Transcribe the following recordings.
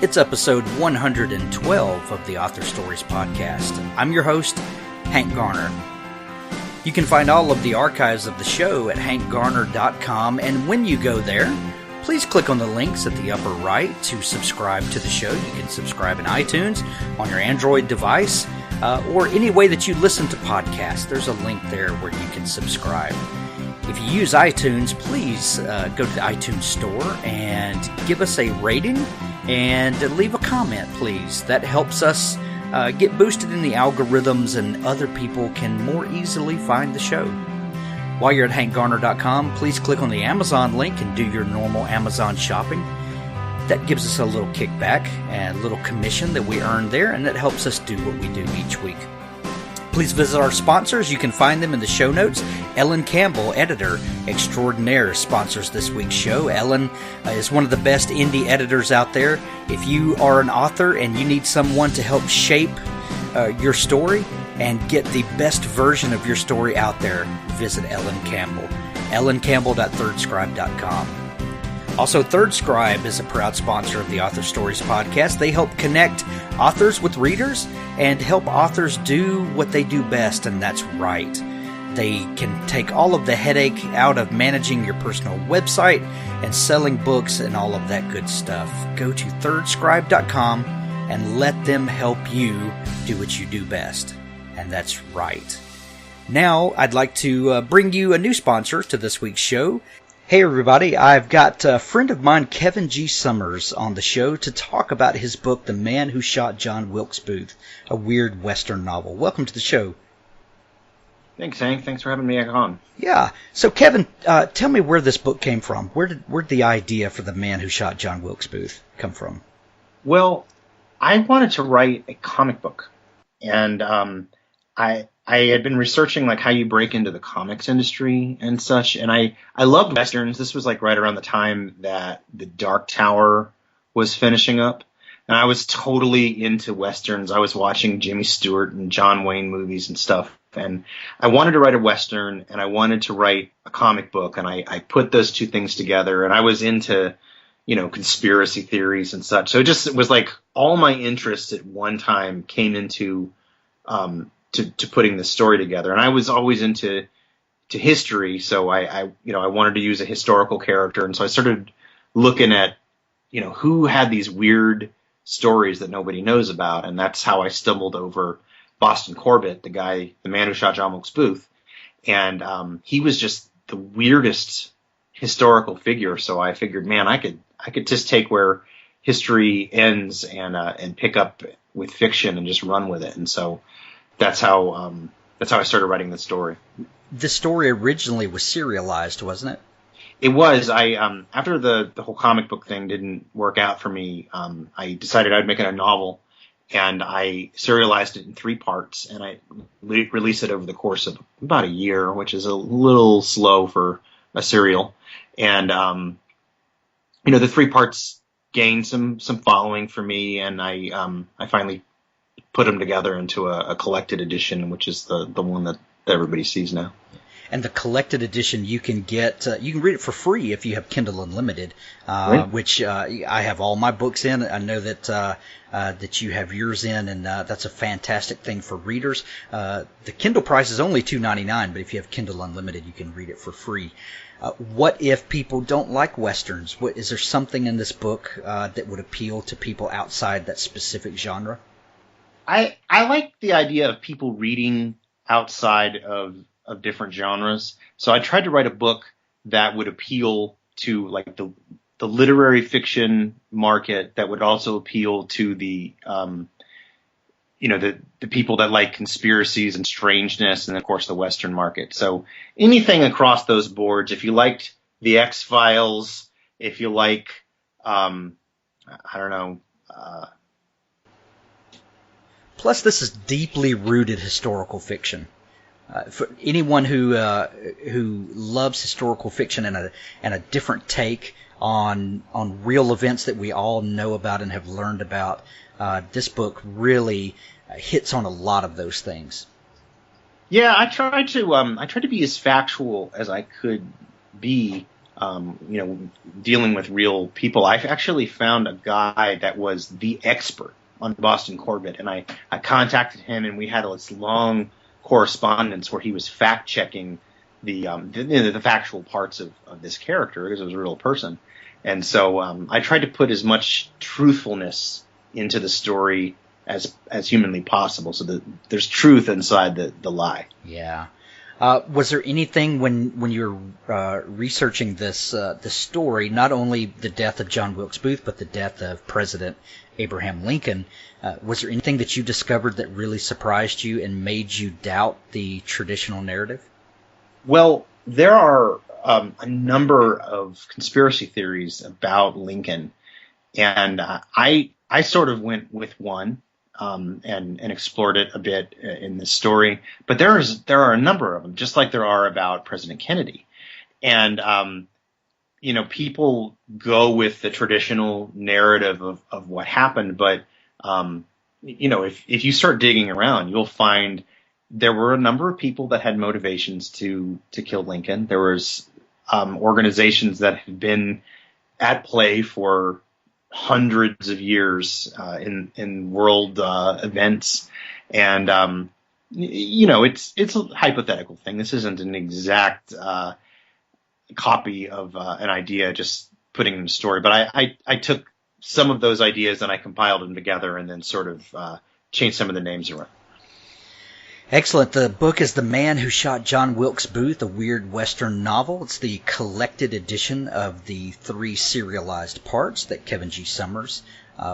It's episode 112 of the Author Stories podcast. I'm your host, Hank Garner. You can find all of the archives of the show at hankgarner.com, and when you go there, please click on the links at the upper right to subscribe to the show. You can subscribe in iTunes, on your Android device, or any way that you listen to podcasts. There's a link there where you can subscribe. If you use iTunes, please go to the iTunes store and give us a rating and leave a comment, please. That helps us get boosted in the algorithms and other people can more easily find the show. While you're at hankgarner.com, please click on the Amazon link and do your normal Amazon shopping. That gives us a little kickback and a little commission that we earn there, and that helps us do what we do each week. Please visit our sponsors. You can find them in the show notes. Ellen Campbell, editor extraordinaire, sponsors this week's show. Ellen is one of the best indie editors out there. If you are an author and you need someone to help shape your story and get the best version of your story out there, visit Ellen Campbell. ellencampbell.thirdscribe.com. Also, Third Scribe is a proud sponsor of the Author Stories podcast. They help connect authors with readers and help authors do what they do best, and that's write. They can take all of the headache out of managing your personal website and selling books and all of that good stuff. Go to thirdscribe.com and let them help you do what you do best, and that's write. Now, I'd like to bring you a new sponsor to this week's show. Hey everybody, I've got a friend of mine, Kevin G. Summers, on the show to talk about his book, The Man Who Shot John Wilkes Booth, a weird Western novel. Welcome to the show. Thanks, Hank. Thanks for having me on. Yeah. So Kevin, tell me where this book came from. Where did the idea for The Man Who Shot John Wilkes Booth come from? Well, I wanted to write a comic book, and I had been researching like how you break into the comics industry and such, and I loved Westerns. This was like right around the time that The Dark Tower was finishing up, and I was totally into Westerns. I was watching Jimmy Stewart and John Wayne movies and stuff, and I wanted to write a Western, and I wanted to write a comic book, and I put those two things together, and I was into, conspiracy theories and such. So it was like all my interests at one time came into to putting this story together. And I was always into history, so I wanted to use a historical character, and so I started looking at who had these weird stories that nobody knows about, and that's how I stumbled over Boston Corbett, the man who shot John Wilkes Booth, and he was just the weirdest historical figure. So I figured, man, I could just take where history ends and pick up with fiction and just run with it, and so that's how I started writing the story. The story originally was serialized, wasn't it? It was. After the whole comic book thing didn't work out for me, I decided I'd make it a novel, and I serialized it in 3 parts, and I released it over the course of about a year, which is a little slow for a serial. And the 3 parts gained some following for me, and I finally put them together into a collected edition, which is the one that everybody sees now. And the collected edition you can get, you can read it for free if you have Kindle Unlimited, right. Which I have all my books in. I know that you have yours in, and that's a fantastic thing for readers. The Kindle price is only $2.99, but if you have Kindle Unlimited, you can read it for free. What if people don't like Westerns? Is there something in this book that would appeal to people outside that specific genre? I like the idea of people reading outside of different genres. So I tried to write a book that would appeal to like the literary fiction market, that would also appeal to the people that like conspiracies and strangeness, and of course the Western market. So anything across those boards. If you liked the X-Files, if you like Plus, this is deeply rooted historical fiction. For anyone who loves historical fiction and a different take on real events that we all know about and have learned about, this book really hits on a lot of those things. Yeah, I tried to be as factual as I could be. dealing with real people. I actually found a guy that was the expert on Boston Corbett, and I contacted him, and we had this long correspondence where he was fact checking the factual parts of this character because it was a real person. And so I tried to put as much truthfulness into the story as humanly possible, so that there's truth inside the lie. Yeah. Was there anything when you were researching this story, not only the death of John Wilkes Booth, but the death of President Abraham Lincoln, was there anything that you discovered that really surprised you and made you doubt the traditional narrative? Well, there are a number of conspiracy theories about Lincoln, and I sort of went with one. And explored it a bit in this story, but there are a number of them, just like there are about President Kennedy. And people go with the traditional narrative of what happened, but if you start digging around, you'll find there were a number of people that had motivations to kill Lincoln. There was organizations that had been at play for hundreds of years in world events, and it's a hypothetical thing. This isn't an exact copy of an idea, just putting in a story. But I took some of those ideas and I compiled them together, and then sort of changed some of the names around. Excellent. The book is The Man Who Shot John Wilkes Booth, a weird Western novel. It's the collected edition of the 3 serialized parts that Kevin G. Summers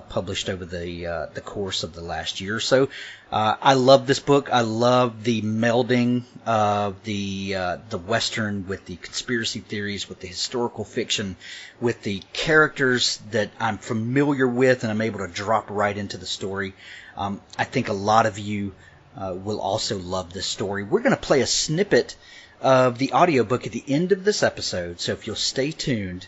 published over the course of the last year or so. I love this book. I love the melding of the Western with the conspiracy theories, with the historical fiction, with the characters that I'm familiar with and I'm able to drop right into the story. I think a lot of you will also love this story. We're going to play a snippet of the audiobook at the end of this episode, so if you'll stay tuned,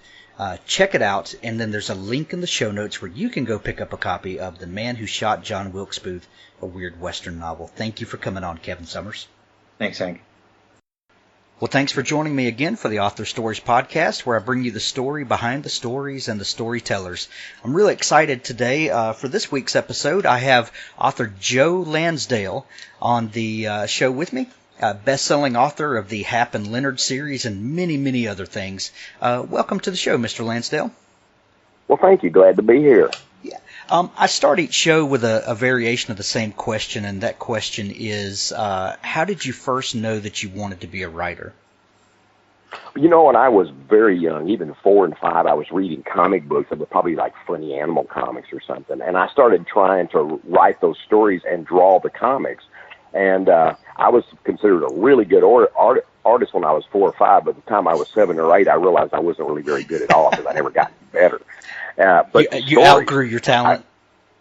check it out, and then there's a link in the show notes where you can go pick up a copy of The Man Who Shot John Wilkes Booth, a weird Western novel. Thank you for coming on, Kevin Summers. Thanks, Hank. Well, thanks for joining me again for the Author Stories podcast, where I bring you the story behind the stories and the storytellers. I'm really excited today for this week's episode. I have author Joe Lansdale on the show with me, best-selling author of the Hap and Leonard series and many, many other things. Welcome to the show, Mr. Lansdale. Well, thank you. Glad to be here. Yeah. I start each show with a variation of the same question, and that question is, how did you first know that you wanted to be a writer? When I was very young, even 4 and 5, I was reading comic books that were probably like Funny Animal comics or something, and I started trying to write those stories and draw the comics. And I was considered a really good artist when I was 4 or 5. By the time I was 7 or 8, I realized I wasn't really very good at all because I never got better. But you outgrew your talent.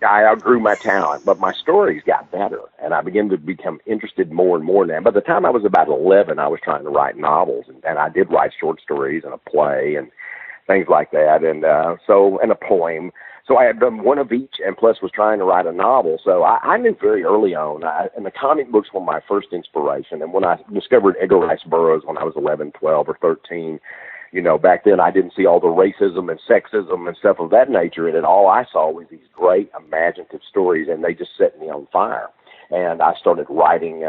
I outgrew my talent, but my stories got better, and I began to become interested more and more in them. By the time I was about 11, I was trying to write novels, and I did write short stories and a play and things like that, and a poem. So I had done one of each, and plus was trying to write a novel. So I knew very early on, and the comic books were my first inspiration. And when I discovered Edgar Rice Burroughs when I was 11, 12, or 13, back then I didn't see all the racism and sexism and stuff of that nature in it. All I saw was these great imaginative stories, and they just set me on fire. And I started writing,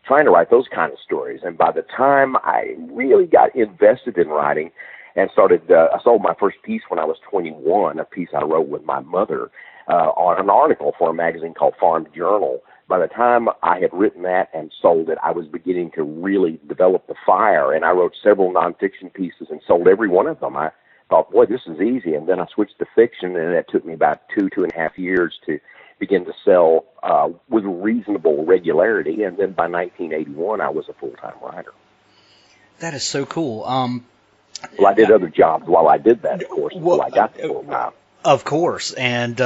trying to write those kind of stories. And by the time I really got invested in writing and started, I sold my first piece when I was 21, a piece I wrote with my mother on an article for a magazine called Farm Journal. By the time I had written that and sold it, I was beginning to really develop the fire, and I wrote several nonfiction pieces and sold every one of them. I thought, boy, this is easy, and then I switched to fiction, and it took me about 2.5 years to begin to sell with reasonable regularity, and then by 1981, I was a full-time writer. That is so cool. Well, I did other jobs while I did that, of course, until I got to full-time. Of course, and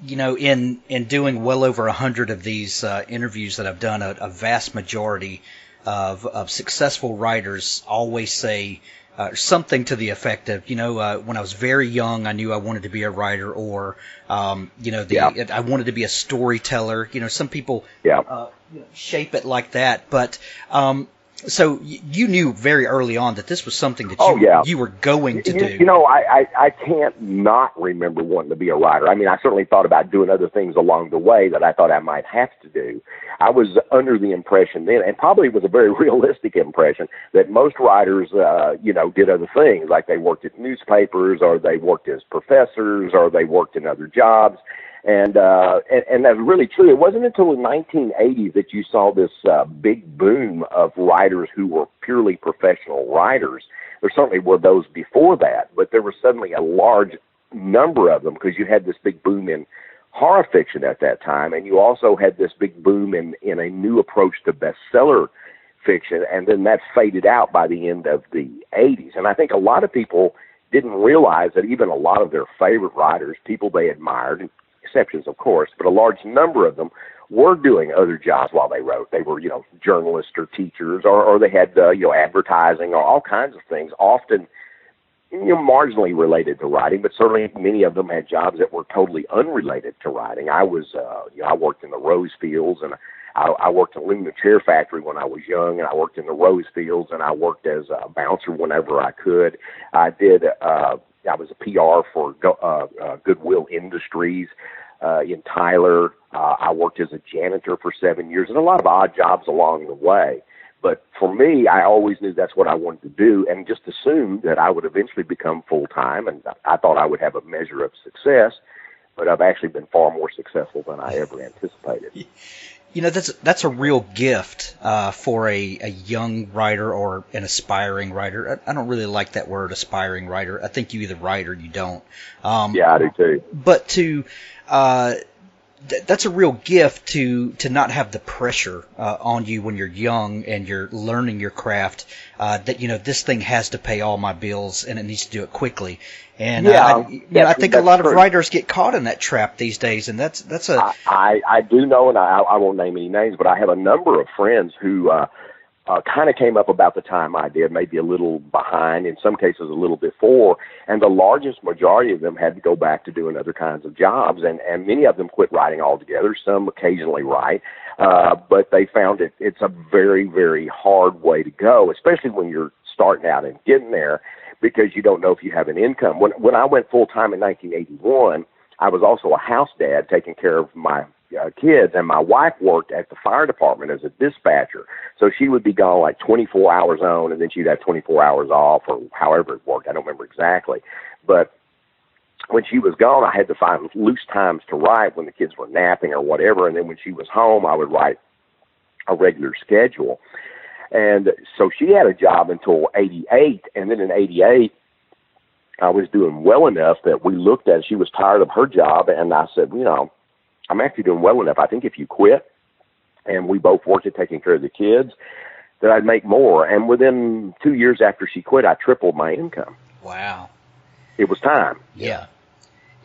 in doing well over 100 of these interviews that I've done, a vast majority of successful writers always say something to the effect of, when I was very young, I knew I wanted to be a writer, or I wanted to be a storyteller. Some people shape it like that, but So you knew very early on that this was something that you were going to do. You know, I can't not remember wanting to be a writer. I mean, I certainly thought about doing other things along the way that I thought I might have to do. I was under the impression then, and probably was a very realistic impression, that most writers, you know, did other things, like they worked at newspapers, or they worked as professors, or they worked in other jobs. And that's really true. It wasn't until the 1980s that you saw this big boom of writers who were purely professional writers. There certainly were those before that, but there was suddenly a large number of them because you had this big boom in horror fiction at that time, and you also had this big boom in a new approach to bestseller fiction, and then that faded out by the end of the 80s. And I think a lot of people didn't realize that even a lot of their favorite writers, people they admired, exceptions, of course, but a large number of them were doing other jobs while they wrote. They were, you know, journalists or teachers, or they had, you know, advertising or all kinds of things, often, you know, marginally related to writing, but certainly many of them had jobs that were totally unrelated to writing. I was, you know, I worked in the rose fields, and I worked in a aluminum chair factory when I was young, and I worked in the rose fields, and I worked as a bouncer whenever I could. I was a PR for Goodwill Industries in Tyler. I worked as a janitor for 7 years, and a lot of odd jobs along the way. But for me, I always knew that's what I wanted to do, and just assumed that I would eventually become full-time, and I thought I would have a measure of success, but I've actually been far more successful than I ever anticipated. You know, that's a real gift for a young writer or an aspiring writer. I don't really like that word, aspiring writer. I think you either write or you don't. Yeah, I do too. But that's a real gift to not have the pressure on you when you're young and you're learning your craft, that, you know, this thing has to pay all my bills and it needs to do it quickly. And I think a lot of writers get caught in that trap these days, and that's a. I do know, and I won't name any names, but I have a number of friends who kind of came up about the time I did, maybe a little behind, in some cases a little before, and the largest majority of them had to go back to doing other kinds of jobs, and many of them quit writing altogether. Some occasionally write, but they found it's a very, very hard way to go, especially when you're starting out and getting there, because you don't know if you have an income. When I went full-time in 1981, I was also a house dad taking care of my kids, and my wife worked at the fire department as a dispatcher. So she would be gone like 24 hours on, and then she'd have 24 hours off, or however it worked. I don't remember exactly. But when she was gone, I had to find loose times to write when the kids were napping or whatever, and then when she was home, I would write a regular schedule. And so she had a job until 88, and then in 88, I was doing well enough that we looked at it. She was tired of her job, and I said, you know, I'm actually doing well enough. I think if you quit, and we both worked at taking care of the kids, that I'd make more. And within 2 years after she quit, I tripled my income. Wow. It was time. Yeah.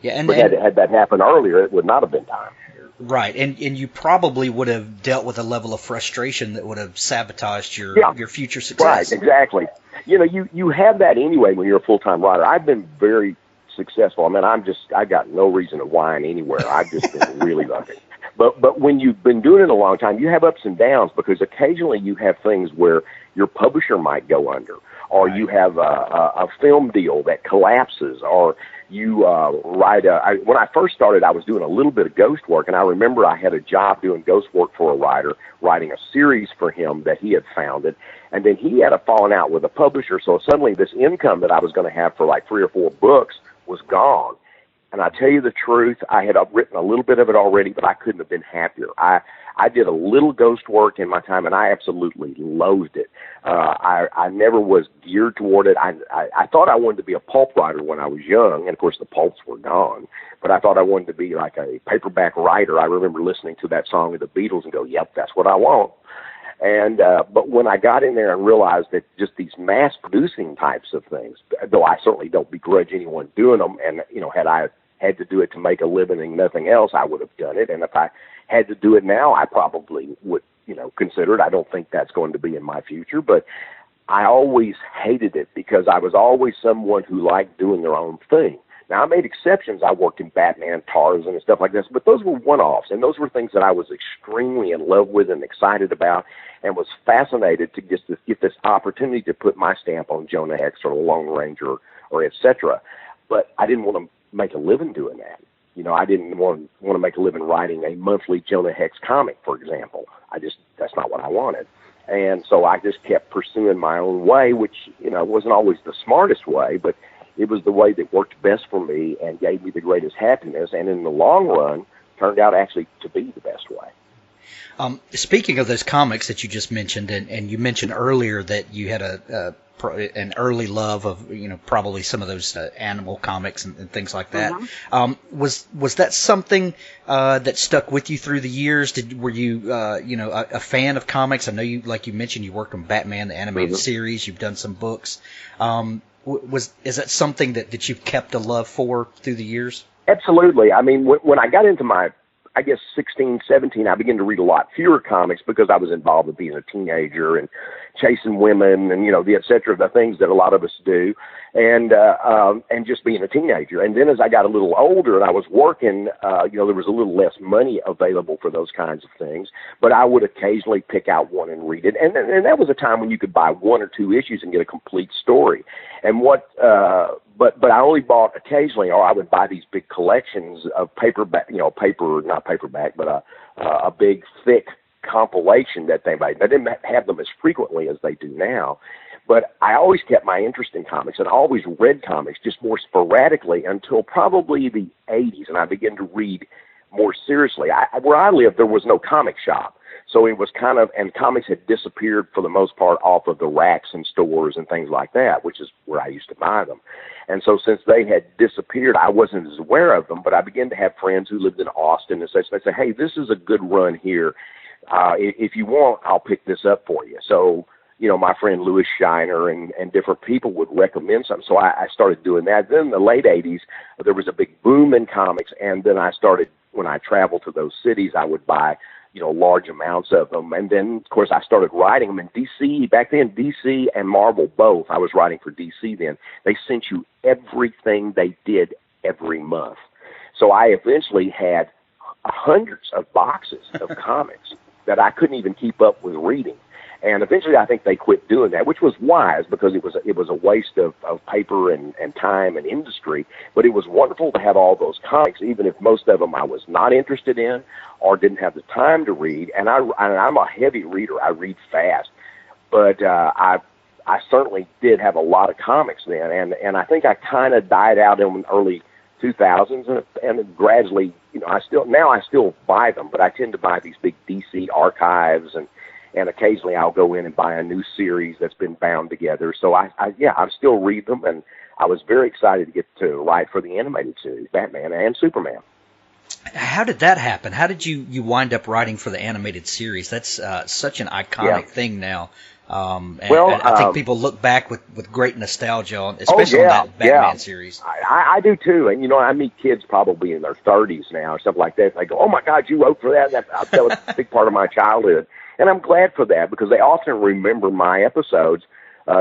But had that happened earlier, it would not have been time. Right, and you probably would have dealt with a level of frustration that would have sabotaged your future success. Right, exactly. You know, you have that anyway when you're a full-time writer. I've been very successful. I mean, I got no reason to whine anywhere. I've just been really lucky. But when you've been doing it a long time, you have ups and downs, because occasionally you have things where your publisher might go under, or you have a film deal that collapses, or you write when I first started, I was doing a little bit of ghost work, and I remember I had a job doing ghost work for a writer, writing a series for him that he had founded, and then he had a falling out with a publisher, so suddenly this income that I was going to have for like 3 or 4 books was gone. And I tell you the truth, I had written a little bit of it already, but I couldn't have been happier. I did a little ghost work in my time, and I absolutely loathed it. I never was geared toward it. I thought I wanted to be a pulp writer when I was young, and of course the pulps were gone. But I thought I wanted to be like a paperback writer. I remember listening to that song of the Beatles and go, yep, that's what I want. And but when I got in there and realized that just these mass-producing types of things, though I certainly don't begrudge anyone doing them, and, you know, had I had to do it to make a living and nothing else, I would have done it. And if I had to do it now, I probably would, you know, consider it. I don't think that's going to be in my future, but I always hated it because I was always someone who liked doing their own thing. Now, I made exceptions. I worked in Batman, Tarzan, and stuff like this, but those were one-offs, and those were things that I was extremely in love with and excited about, and was fascinated to just to get this opportunity to put my stamp on Jonah Hex or Lone Ranger or et cetera. But I didn't want to make a living doing that. You know, I didn't want to make a living writing a monthly Jonah Hex comic, for example. That's not what I wanted. And so I just kept pursuing my own way, which, you know, wasn't always the smartest way, but it was the way that worked best for me and gave me the greatest happiness, and in the long run turned out actually to be the best way. Speaking of those comics that you just mentioned, and you mentioned earlier that you had an early love of, you know, probably some of those animal comics and things like that. Mm-hmm. Was that something that stuck with you through the years? Were you a fan of comics? I know you, like you mentioned, you worked on Batman the animated mm-hmm. series. You've done some books. Is that something that you've kept a love for through the years? Absolutely. I mean, when I got into my, I guess, 16, 17, I began to read a lot fewer comics because I was involved with being a teenager and chasing women and, you know, the et cetera, the things that a lot of us do, and just being a teenager. And then as I got a little older and I was working, there was a little less money available for those kinds of things, but I would occasionally pick out one and read it. And that was a time when you could buy 1 or 2 issues and get a complete story. And but I only bought occasionally, or I would buy these big collections of not paperback, but a big, thick compilation that they made. They didn't have them as frequently as they do now, but I always kept my interest in comics and always read comics, just more sporadically until probably the 80s, and I began to read more seriously. Where I lived, there was no comic shop. So it was and comics had disappeared for the most part off of the racks and stores and things like that, which is where I used to buy them. And so since they had disappeared, I wasn't as aware of them, but I began to have friends who lived in Austin and such. They say, hey, this is a good run here. If you want, I'll pick this up for you. So, you know, my friend Louis Shiner and different people would recommend something. So I started doing that. Then in the late 80s, there was a big boom in comics. And then I started, when I traveled to those cities, I would buy, you know, large amounts of them. And then, of course, I started writing them in DC. Back then, DC and Marvel both. I was writing for DC then. They sent you everything they did every month. So I eventually had hundreds of boxes of comics that I couldn't even keep up with reading. And eventually I think they quit doing that, which was wise because it was a waste of paper and time and industry. But it was wonderful to have all those comics, even if most of them I was not interested in or didn't have the time to read. And I'm a heavy reader. I read fast. But I certainly did have a lot of comics then. And I think I kind of died out in the early 2000s and gradually, you know, I still buy them, but I tend to buy these big DC archives and occasionally I'll go in and buy a new series that's been bound together. So I still read them, and I was very excited to get to write for the animated series, Batman and Superman. How did that happen? How did you wind up writing for the animated series? That's such an iconic thing now. I think people look back with great nostalgia, especially on that Batman series. I do too. And, you know, I meet kids probably in their 30s now or something like that. They go, oh, my God, you wrote for that? That was a big part of my childhood. And I'm glad for that because they often remember my episodes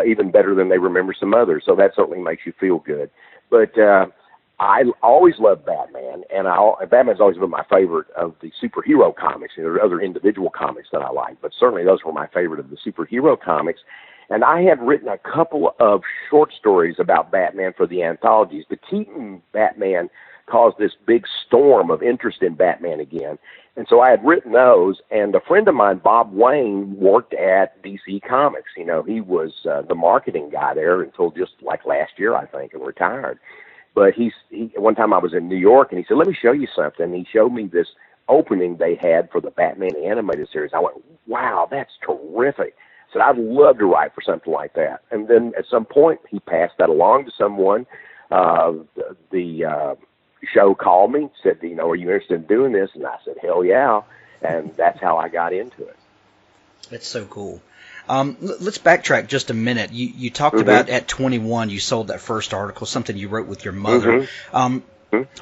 even better than they remember some others. So that certainly makes you feel good. But I always loved Batman, and Batman's always been my favorite of the superhero comics. You know, there are other individual comics that I like, but certainly those were my favorite of the superhero comics. And I had written a couple of short stories about Batman for the anthologies. The Keaton Batman caused this big storm of interest in Batman again. And so I had written those, and a friend of mine, Bob Wayne, worked at DC Comics. You know, he was the marketing guy there until just like last year, I think, and retired. But he one time I was in New York, and he said, let me show you something. He showed me this opening they had for the Batman animated series. I went, wow, that's terrific. I said, I'd love to write for something like that. And then at some point, he passed that along to someone. The show called me, said, you know, are you interested in doing this? And I said, hell yeah. And that's how I got into it. That's so cool. Let's backtrack just a minute. You talked about at 21 you sold that first article, something you wrote with your mother.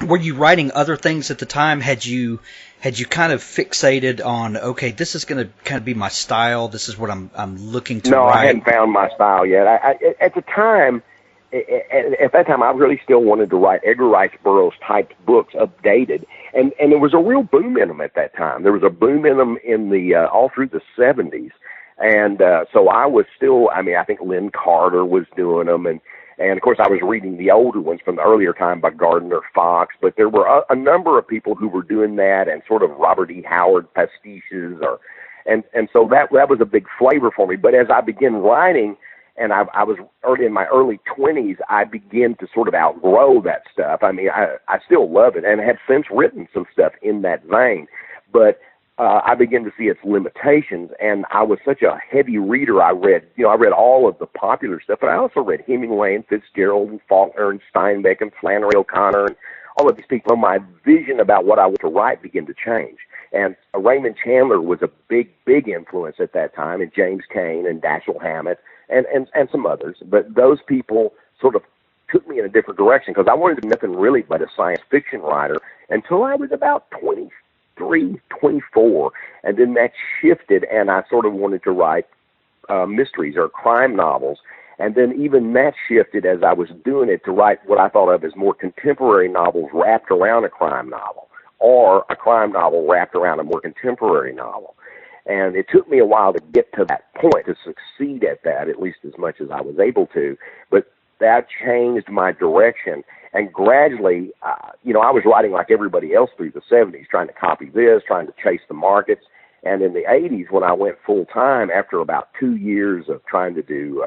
Were you writing other things at the time? Had you kind of fixated on, okay, this is going to kind of be my style, this is what I'm looking to write? No, I hadn't found my style yet. I at the time, at that time, I really still wanted to write Edgar Rice Burroughs type books, updated, and there was a real boom in them at that time. There was a boom in them in the all through the 70s, and so I was still. I mean, I think Lynn Carter was doing them, and of course I was reading the older ones from the earlier time by Gardner Fox. But there were a number of people who were doing that, and sort of Robert E. Howard pastiches, and so that was a big flavor for me. But as I began writing, and I was in my early 20s, I began to sort of outgrow that stuff. I mean, I still love it and have since written some stuff in that vein, but I began to see its limitations, and I was such a heavy reader. I read all of the popular stuff, but I also read Hemingway and Fitzgerald and Faulkner and Steinbeck and Flannery O'Connor and all of these people. So my vision about what I wanted to write began to change. And Raymond Chandler was a big, big influence at that time, and James Cain and Dashiell Hammett and some others. But those people sort of took me in a different direction, because I wanted to be nothing really but a science fiction writer until I was about 23, 24. And then that shifted, and I sort of wanted to write mysteries or crime novels. And then even that shifted as I was doing it to write what I thought of as more contemporary novels wrapped around a crime novel, or a crime novel wrapped around a more contemporary novel. And it took me a while to get to that point, to succeed at that, at least as much as I was able to. But that changed my direction. And gradually, I was writing like everybody else through the 70s, trying to copy this, trying to chase the markets. And in the 80s, when I went full time, after about 2 years of trying to do,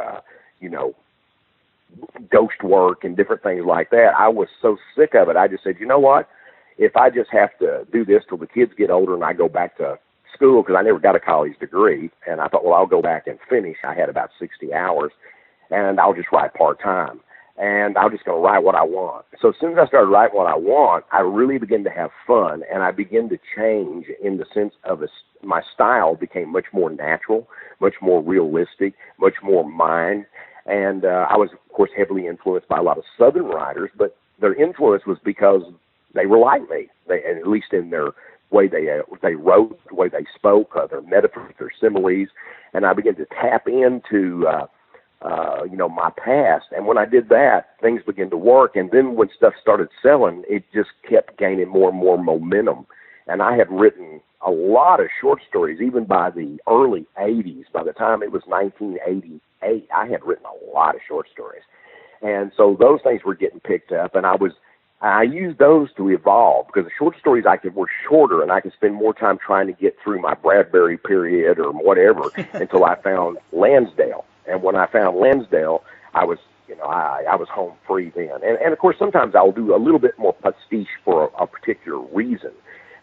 ghost work and different things like that, I was so sick of it. I just said, you know what? If I just have to do this till the kids get older and I go back to school, because I never got a college degree, and I thought, well, I'll go back and finish. I had about 60 hours, and I'll just write part-time, and I'm just going to write what I want. So as soon as I started writing what I want, I really began to have fun, and I began to change in the sense of my style became much more natural, much more realistic, much more mine, and I was, of course, heavily influenced by a lot of Southern writers, but their influence was because they were like me, at least in their way they wrote, the way they spoke, their metaphors, their similes, and I began to tap into, my past. And when I did that, things began to work. And then when stuff started selling, it just kept gaining more and more momentum. And I had written a lot of short stories, even by the early 80s. By the time it was 1988, I had written a lot of short stories. And so those things were getting picked up, and I used those to evolve, because the short stories were shorter, and I could spend more time trying to get through my Bradbury period or whatever until I found Lansdale. And when I found Lansdale, I was home free then. And of course, sometimes I'll do a little bit more pastiche for a particular reason.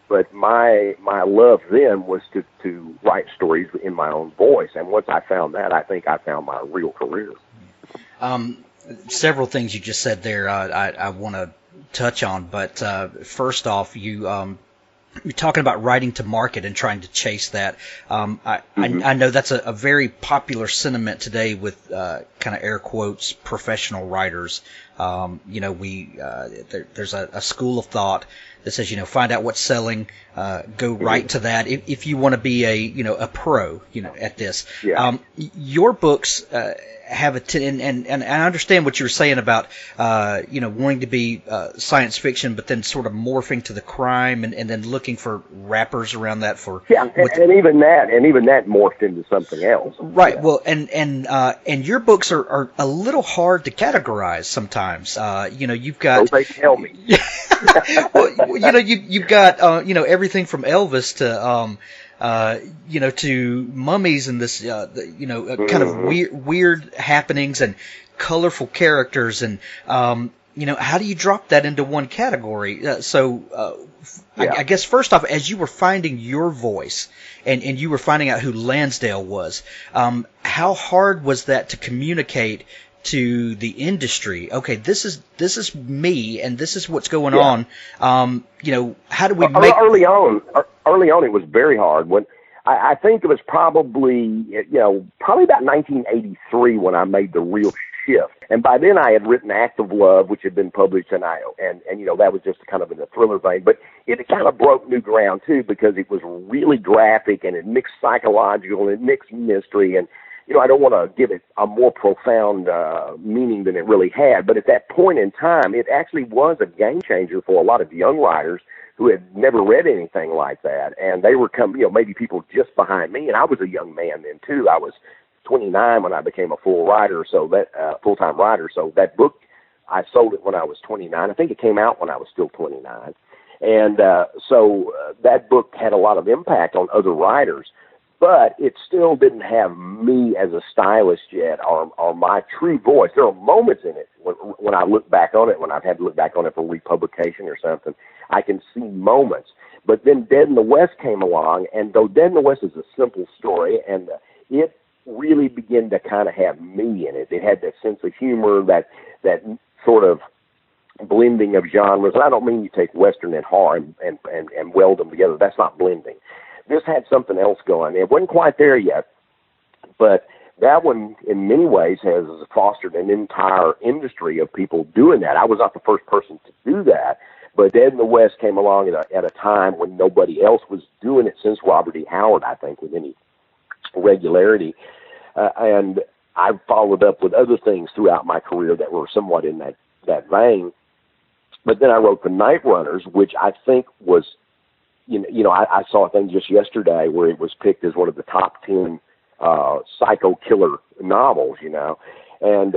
But my love then was to write stories in my own voice. And once I found that, I think I found my real career. Several things you just said there I want to touch on, but first off, you're talking about writing to market and trying to chase that. I know that's a very popular sentiment today with kind of air quotes professional writers. There's a school of thought that says, find out what's selling, go right to that if you want to be a pro at this. Yeah. Your books have and I understand what you were saying about wanting to be science fiction, but then sort of morphing to the crime and then looking for wrappers around that for and even that morphed into something else. Right. Yeah. Well, and your books are a little hard to categorize sometimes. You've got. So they tell me. Well, you've got everything from Elvis to mummies and this kind of weird happenings and colorful characters, and how do you drop that into one category? I guess first off, as you were finding your voice and you were finding out who Lansdale was, how hard was that to communicate to the industry? Okay, this is me, and this is what's going on. How do we make early on? It was very hard. When I think it was probably about 1983 when I made the real shift. And by then I had written Act of Love, which had been published, and that was just kind of in the thriller vein. But it kind of broke new ground too, because it was really graphic, and it mixed psychological and it mixed mystery, and I don't want to give it a more profound meaning than it really had, but at that point in time, it actually was a game changer for a lot of young writers who had never read anything like that, and they were maybe people just behind me, and I was a young man then too. I was 29 when I became a full-time writer. So that book, I sold it when I was 29. I think it came out when I was still 29. And so that book had a lot of impact on other writers, but it still didn't have me as a stylist yet, or my true voice. There are moments in it when I look back on it, when I've had to look back on it for republication or something, I can see moments. But then Dead in the West came along, and though Dead in the West is a simple story, and it really began to kind of have me in it. It had that sense of humor, that sort of blending of genres. And I don't mean you take Western and horror and weld them together. That's not blending. This had something else going. It wasn't quite there yet, but that one, in many ways, has fostered an entire industry of people doing that. I was not the first person to do that, but Dead in the West came along at a time when nobody else was doing it since Robert E. Howard, I think, with any regularity. And I followed up with other things throughout my career that were somewhat in that vein. But then I wrote The Night Runners, which I think was, I saw a thing just yesterday where it was picked as one of the top 10 psycho killer novels, and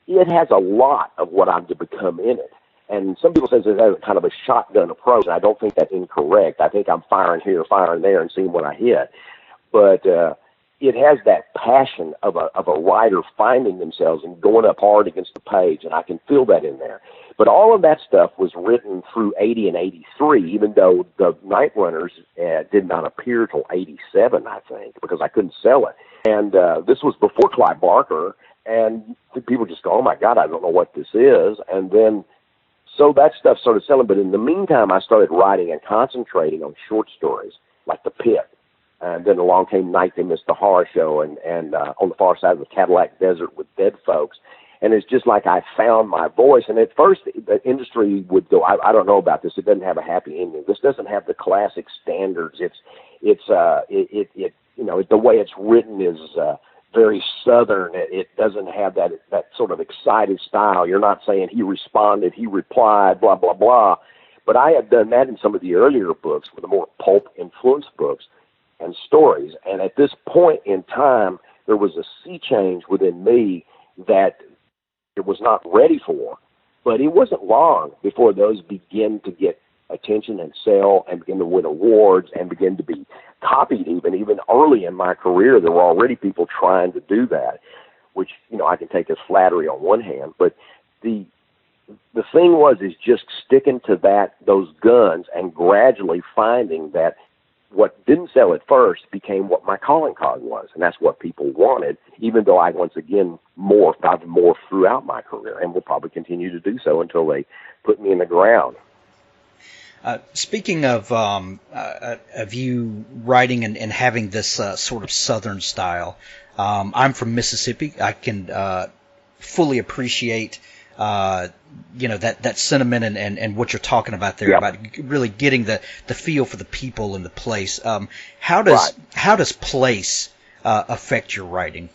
it has a lot of what I'm to become in it. And some people say it has a kind of a shotgun approach, and I don't think that's incorrect. I think I'm firing here, firing there, and seeing what I hit. But it has that passion of a writer finding themselves and going up hard against the page, and I can feel that in there. But all of that stuff was written through 80 and 83, even though The Night Runners did not appear till 87, I think, because I couldn't sell it. And this was before Clive Barker, and people just go, oh, my God, I don't know what this is. And then so that stuff started selling. But in the meantime, I started writing and concentrating on short stories like The Pit. And then along came Night They Missed the Horror Show and On the Far Side of the Cadillac Desert with Dead Folks. And it's just like I found my voice. And at first, the industry would go, I don't know about this. It doesn't have a happy ending. This doesn't have the classic standards. The way it's written is very Southern. It doesn't have that sort of excited style. You're not saying he responded, he replied, blah, blah, blah. But I had done that in some of the earlier books, with the more pulp-influenced books and stories. And at this point in time, there was a sea change within me that it was not ready for. But it wasn't long before those begin to get attention and sell and begin to win awards and begin to be copied even early in my career. There were already people trying to do that, which, I can take as flattery on one hand. But the thing is just sticking to those guns and gradually finding that what didn't sell at first became what my calling card was, and that's what people wanted, even though I once again I've morphed throughout my career and will probably continue to do so until they put me in the ground. Speaking of you writing and having this sort of Southern style, I'm from Mississippi. I can fully appreciate that sentiment and what you're talking about there, about really getting the feel for the people and the place. How does place affect your writing?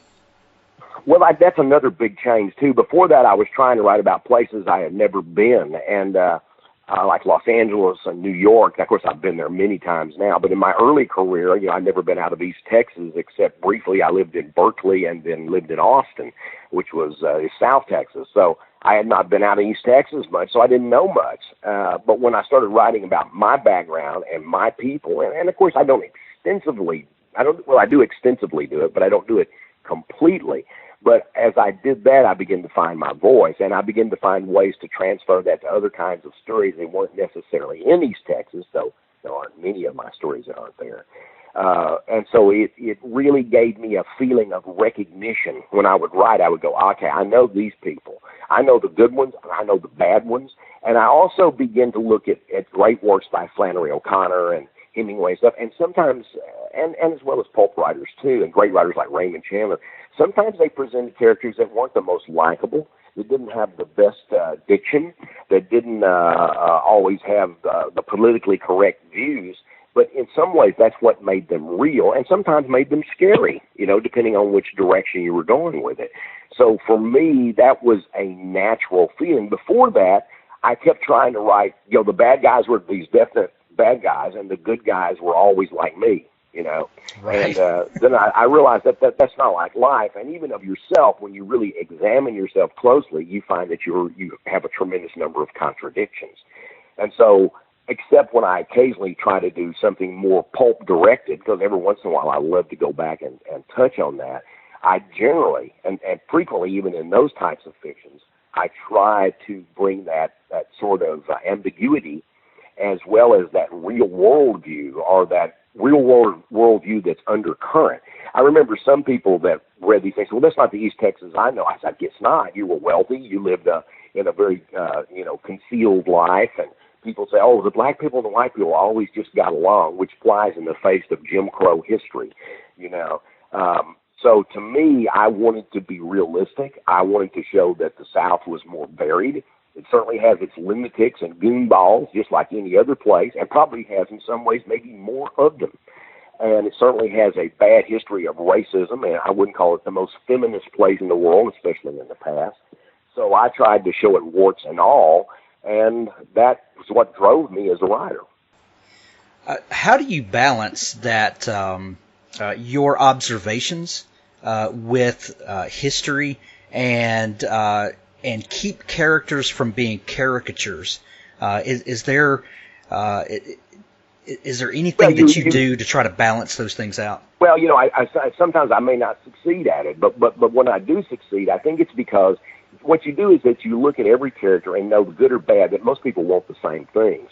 Well, that's another big change too. Before that, I was trying to write about places I had never been, and like Los Angeles and New York. Of course, I've been there many times now, but in my early career, I'd never been out of East Texas except briefly. I lived in Berkeley and then lived in Austin, which was South Texas. So I had not been out of East Texas much, so I didn't know much. But when I started writing about my background and my people, and of course I do extensively do it, but I don't do it completely. But as I did that, I began to find my voice, and I began to find ways to transfer that to other kinds of stories that weren't necessarily in East Texas, so there aren't many of my stories that aren't there. And so it really gave me a feeling of recognition. When I would write, I would go, okay, I know these people. I know the good ones, and I know the bad ones. And I also begin to look at great works by Flannery O'Connor and Hemingway and stuff, and sometimes, and as well as pulp writers too, and great writers like Raymond Chandler. Sometimes they presented characters that weren't the most likable, that didn't have the best diction, that didn't always have the politically correct views. But in some ways, that's what made them real and sometimes made them scary, depending on which direction you were going with it. So for me, that was a natural feeling. Before that, I kept trying to write, the bad guys were these definite bad guys, and the good guys were always like me, Right. And then I realized that's not like life. And even of yourself, when you really examine yourself closely, you find that you have a tremendous number of contradictions. And so, except when I occasionally try to do something more pulp-directed, because every once in a while I love to go back and touch on that, I generally, and frequently even in those types of fictions, I try to bring that sort of ambiguity as well as that real-world view, or that real-world view that's undercurrent. I remember some people that read these things, well, that's not the East Texas I know. I said, it's not. You were wealthy. You lived in a very, concealed life, and people say, oh, the black people and the white people always just got along, which flies in the face of Jim Crow history, So to me, I wanted to be realistic. I wanted to show that the South was more varied. It certainly has its lunatics and goonballs, just like any other place, and probably has in some ways maybe more of them. And it certainly has a bad history of racism, and I wouldn't call it the most feminist place in the world, especially in the past. So I tried to show it warts and all, and that was what drove me as a writer. How do you balance that, your observations with history and keep characters from being caricatures? Is there anything that you do to try to balance those things out? Well, I sometimes I may not succeed at it, but when I do succeed, I think it's because what you do is that you look at every character and know, good or bad, that most people want the same things.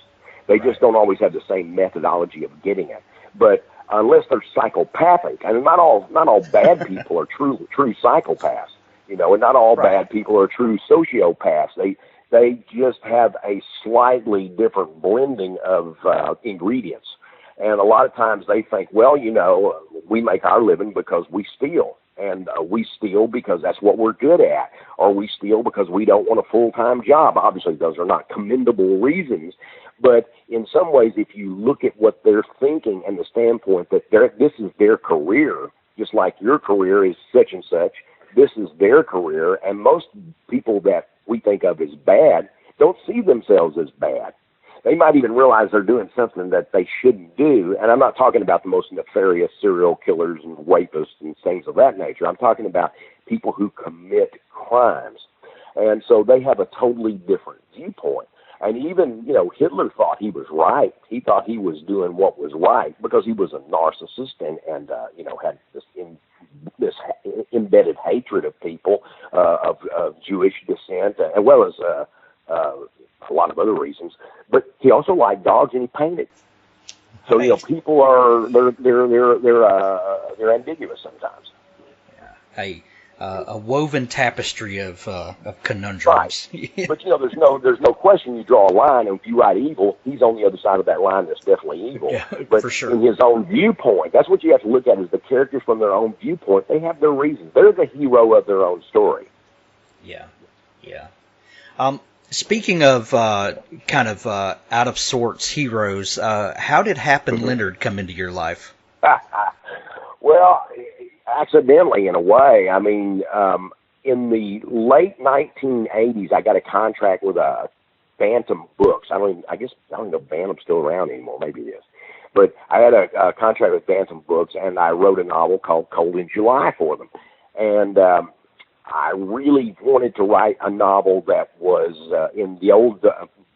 They just don't always have the same methodology of getting it. But unless they're psychopathic, and not all bad people are true psychopaths, and not all bad people are true sociopaths. They just have a slightly different blending of ingredients. And a lot of times they think, well, we make our living because we steal. And we steal because that's what we're good at. Or we steal because we don't want a full-time job. Obviously, those are not commendable reasons. But in some ways, if you look at what they're thinking and the standpoint that this is their career, just like your career is such and such, this is their career. And most people that we think of as bad don't see themselves as bad. They might even realize they're doing something that they shouldn't do. And I'm not talking about the most nefarious serial killers and rapists and things of that nature. I'm talking about people who commit crimes. And so they have a totally different viewpoint. And even, Hitler thought he was right. He thought he was doing what was right because he was a narcissist and had this embedded hatred of people of Jewish descent, as well as a lot of other reasons. But he also liked dogs and he painted. So people are they're ambiguous sometimes. Yeah. A woven tapestry of conundrums. Right. But there's no question you draw a line, and if you write evil, he's on the other side of that line that's definitely evil. Yeah, but for sure. In his own viewpoint, that's what you have to look at, is the characters from their own viewpoint. They have their reasons. They're the hero of their own story. Yeah. Speaking of kind of out of sorts heroes, how did Hap and Leonard come into your life? Well, accidentally, in a way. I mean, in the late 1980s, I got a contract with Bantam Books. I don't know if Bantam's still around anymore. Maybe it is. But I had a contract with Bantam Books, and I wrote a novel called Cold in July for them. And I really wanted to write a novel that was in the old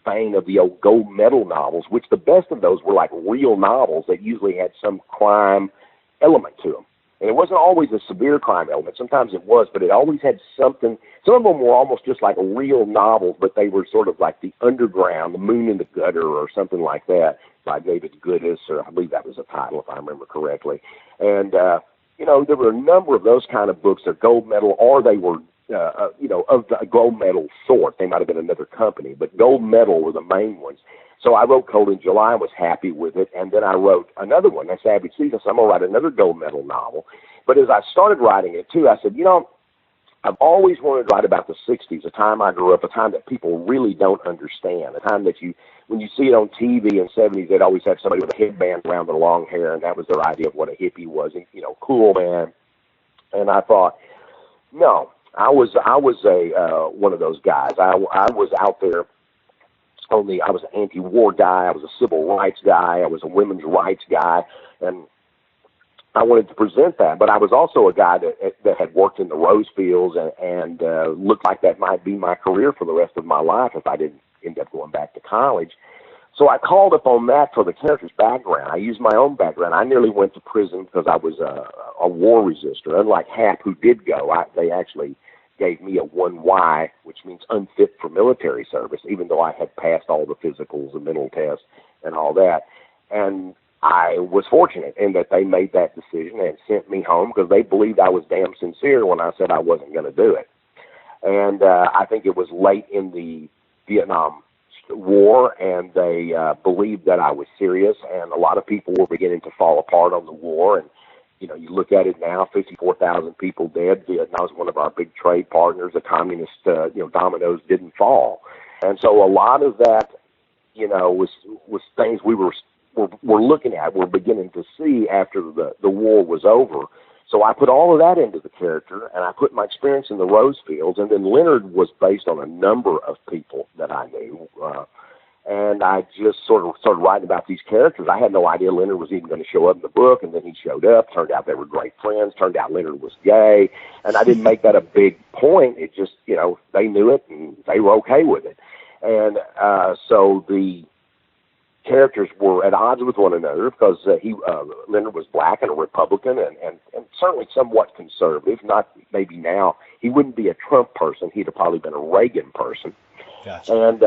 vein of the old gold medal novels, which the best of those were like real novels that usually had some crime element to them. And it wasn't always a severe crime element. Sometimes it was, but it always had something. Some of them were almost just like real novels, but they were sort of like the underground, the moon in the gutter or something like that, by David Goodis, or I believe that was the title, if I remember correctly. And, there were a number of those kind of books, they're gold medal, or they were, of the gold medal sort. They might have been another company, but gold medal were the main ones. So I wrote Cold in July, was happy with it, and then I wrote another one, that's Savage Season, so I'm going to write another gold medal novel. But as I started writing it, too, I said, I've always wanted to write about the 60s, a time I grew up, a time that people really don't understand, a time that when you see it on TV in the 70s, they'd always have somebody with a headband around their long hair, and that was their idea of what a hippie was, and, cool man. And I thought, no, I was one of those guys. I was out there I was an anti-war guy, I was a civil rights guy, I was a women's rights guy, and I wanted to present that. But I was also a guy that had worked in the rose fields and looked like that might be my career for the rest of my life if I didn't end up going back to college. So I called upon that for the character's background. I used my own background. I nearly went to prison because I was a war resistor. Unlike Hap, who did go, they actually gave me a 1Y, which means unfit for military service, even though I had passed all the physicals and mental tests and all that. And I was fortunate in that they made that decision and sent me home because they believed I was damn sincere when I said I wasn't going to do it. And I think it was late in the Vietnam War, and they believed that I was serious, and a lot of people were beginning to fall apart on the war. And you look at it now, 54,000 people dead. Vietnam was one of our big trade partners. The communist, dominoes didn't fall. And so a lot of that, was things we were looking at, we're beginning to see after the war was over. So I put all of that into the character, and I put my experience in the rose fields, and then Leonard was based on a number of people that I knew. And I just sort of started writing about these characters. I had no idea Leonard was even going to show up in the book, and then he showed up. Turned out they were great friends. Turned out Leonard was gay, and I didn't make that a big point. It just, they knew it, and they were okay with it. And so the characters were at odds with one another because Leonard was black and a Republican and certainly somewhat conservative. Not maybe now. He wouldn't be a Trump person. He'd have probably been a Reagan person. Gotcha. And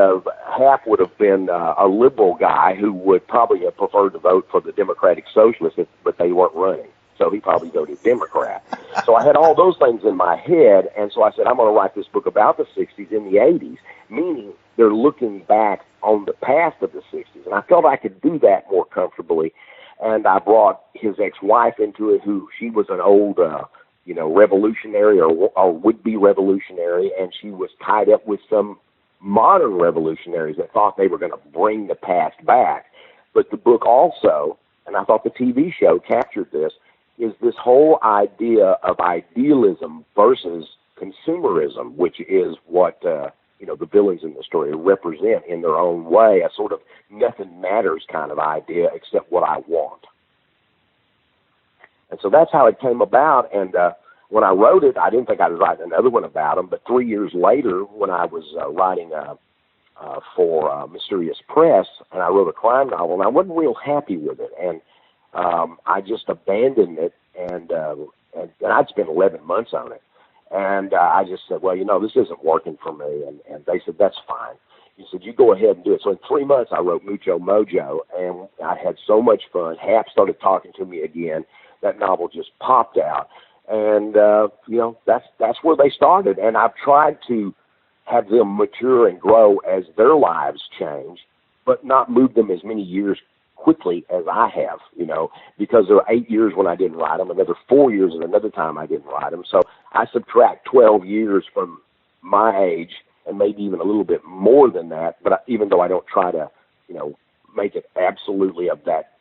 Hap would have been a liberal guy who would probably have preferred to vote for the Democratic Socialists, but they weren't running. So he probably voted Democrat. So I had all those things in my head, and so I said, I'm going to write this book about the 60s and the 80s, meaning they're looking back on the past of the 60s. And I felt I could do that more comfortably, and I brought his ex-wife into it, who she was an old, revolutionary or would-be revolutionary, and she was tied up with some modern revolutionaries that thought they were going to bring the past back. But the book also, and I thought the TV show captured this, is this whole idea of idealism versus consumerism, which is what the villains in the story represent in their own way, a sort of nothing matters kind of idea except what I want. And so that's how it came about. And when I wrote it, I didn't think I'd write another one about them, but 3 years later, when I was writing for Mysterious Press, and I wrote a crime novel, and I wasn't real happy with it, and I just abandoned it, and I'd spent 11 months on it, and I just said, well, this isn't working for me, and they said, that's fine. He said, you go ahead and do it. So in 3 months, I wrote Mucho Mojo, and I had so much fun. Hap started talking to me again. That novel just popped out. And, that's where they started. And I've tried to have them mature and grow as their lives change, but not move them as many years quickly as I have, because there were 8 years when I didn't write them, another 4 years at another time I didn't write them. So I subtract 12 years from my age and maybe even a little bit more than that. But even though I don't try to, make it absolutely of that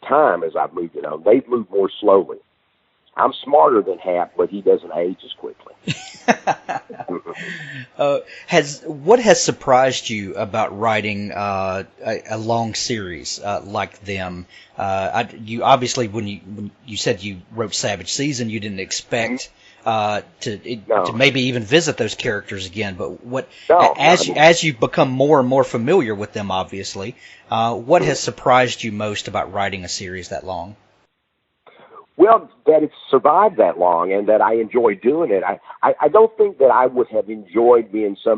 time as I've moved it on, they've moved more slowly. I'm smarter than Hap, but he doesn't age as quickly. What has surprised you about writing a long series like them? You obviously, when you said you wrote Savage Season, you didn't expect to maybe even visit those characters again. But as you become more and more familiar with them, obviously, what has surprised you most about writing a series that long? Well, that it's survived that long and that I enjoy doing it. I don't think that I would have enjoyed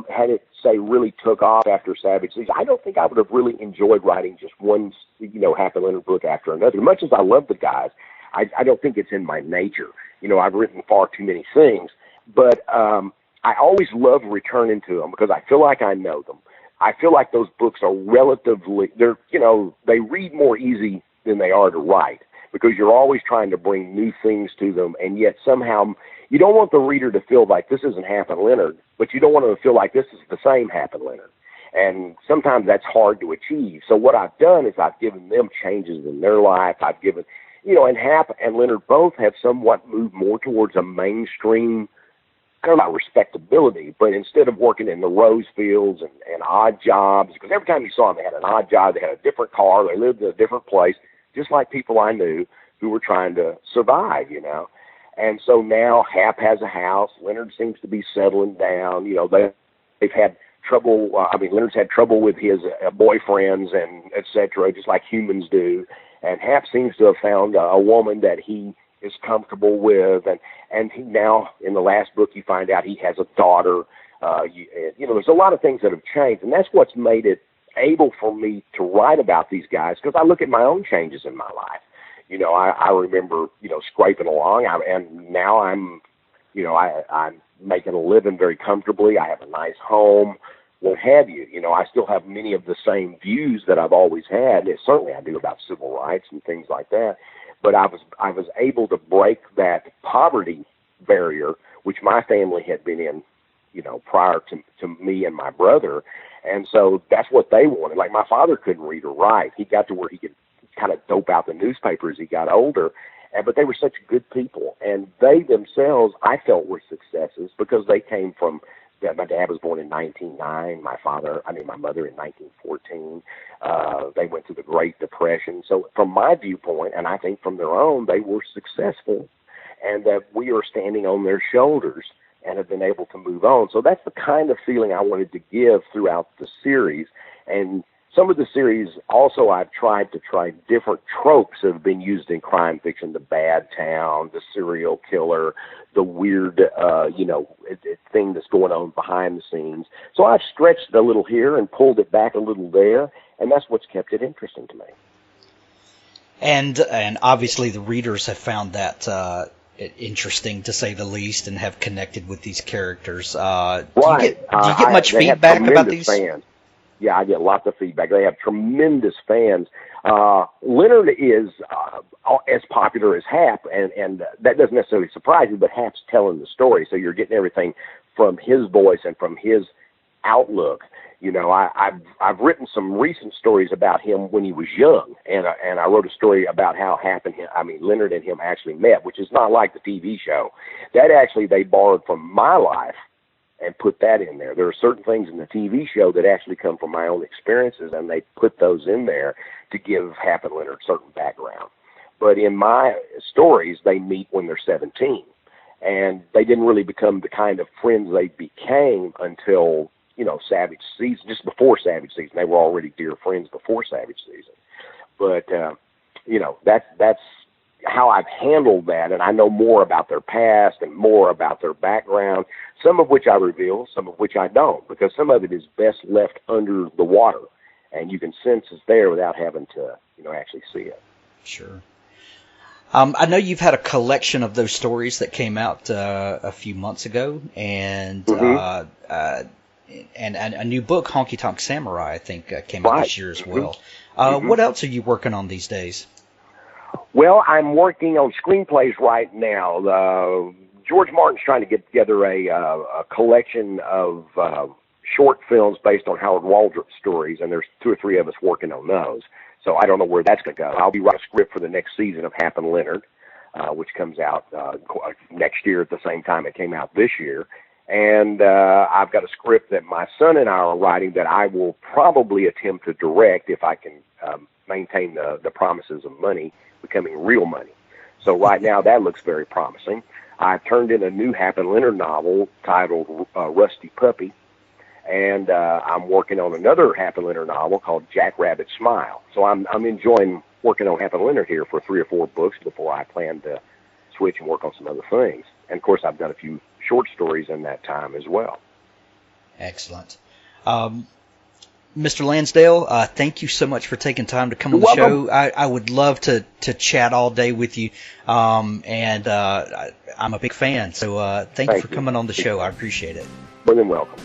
had it, say, really took off after Savage Season. I don't think I would have really enjoyed writing just one, Hap and Leonard book after another. Much as I love the guys, I don't think it's in my nature. I've written far too many things, but I always love returning to them because I feel like I know them. I feel like those books are they read more easy than they are to write, because you're always trying to bring new things to them, and yet somehow You don't want the reader to feel like this isn't Hap and Leonard, but you don't want them to feel like this is the same Hap and Leonard. And sometimes that's hard to achieve. So what I've done is I've given them changes in their life. I've given, and Hap and Leonard both have somewhat moved more towards a mainstream, I don't know, respectability, but instead of working in the rose fields and odd jobs, because every time you saw them, they had an odd job, they had a different car, they lived in a different place, just like people I knew who were trying to survive, And so now Hap has a house. Leonard seems to be settling down. They've had trouble. Leonard's had trouble with his boyfriends and et cetera, just like humans do. And Hap seems to have found a woman that he is comfortable with. And he now, in the last book, you find out he has a daughter. There's a lot of things that have changed. And that's what's made it able for me to write about these guys, because I look at my own changes in my life. I remember, scraping along, and now I'm making a living very comfortably. I have a nice home, what have you. I still have many of the same views that I've always had. And certainly I do about civil rights and things like that. But I was able to break that poverty barrier, which my family had been in, prior to me and my brother. And so that's what they wanted. Like, my father couldn't read or write. He got to where he could kind of dope out the newspaper as he got older. But they were such good people. And they themselves, I felt, were successes because they came from, my dad was born in 1909, my mother in 1914. They went through the Great Depression. So from my viewpoint, and I think from their own, they were successful, and that we are standing on their shoulders and have been able to move on. So that's the kind of feeling I wanted to give throughout the series. And some of the series also, I've tried to try different tropes that have been used in crime fiction: the bad town, the serial killer, the weird, thing that's going on behind the scenes. So I've stretched a little here and pulled it back a little there, and that's what's kept it interesting to me. And obviously the readers have found that interesting, to say the least, and have connected with these characters. Do you get much feedback about these? Fans. Yeah, I get lots of feedback. They have tremendous fans. Leonard is as popular as Hap, and that doesn't necessarily surprise me, but Hap's telling the story, so you're getting everything from his voice and from his outlook. I've written some recent stories about him when he was young, and I wrote a story about how Leonard and him actually met, which is not like the TV show. That actually they borrowed from my life and put that in there. There are certain things in the TV show that actually come from my own experiences, and they put those in there to give Hap and Leonard certain background. But in my stories, they meet when they're 17, and they didn't really become the kind of friends they became until, Savage Season, just before Savage Season. They were already dear friends before Savage Season. But, that's how I've handled that, and I know more about their past and more about their background, some of which I reveal, some of which I don't, because some of it is best left under the water, and you can sense it's there without having to, actually see it. Sure. I know you've had a collection of those stories that came out a few months ago, and and a new book, Honky Tonk Samurai, I think, came out this year as well. What else are you working on these days? Well, I'm working on screenplays right now. George Martin's trying to get together a collection of short films based on Howard Waldrop stories, and there's 2 or 3 of us working on those. So I don't know where that's going to go. I'll be writing a script for the next season of Hap and Leonard, which comes out next year at the same time it came out this year. And I've got a script that my son and I are writing that I will probably attempt to direct if I can maintain the promises of money becoming real money. So right now that looks very promising. I turned in a new Hap and Leonard novel titled Rusty Puppy, and I'm working on another Hap and Leonard novel called Jackrabbit Smile. So I'm enjoying working on Hap and Leonard here for 3 or 4 books before I plan to switch and work on some other things. And of course I've done a few short stories in that time as well. Excellent. Mr. Lansdale, thank you so much for taking time to come on the show. I would love to chat all day with you, and I'm a big fan. So thank you for coming on the show. I appreciate it. More than welcome.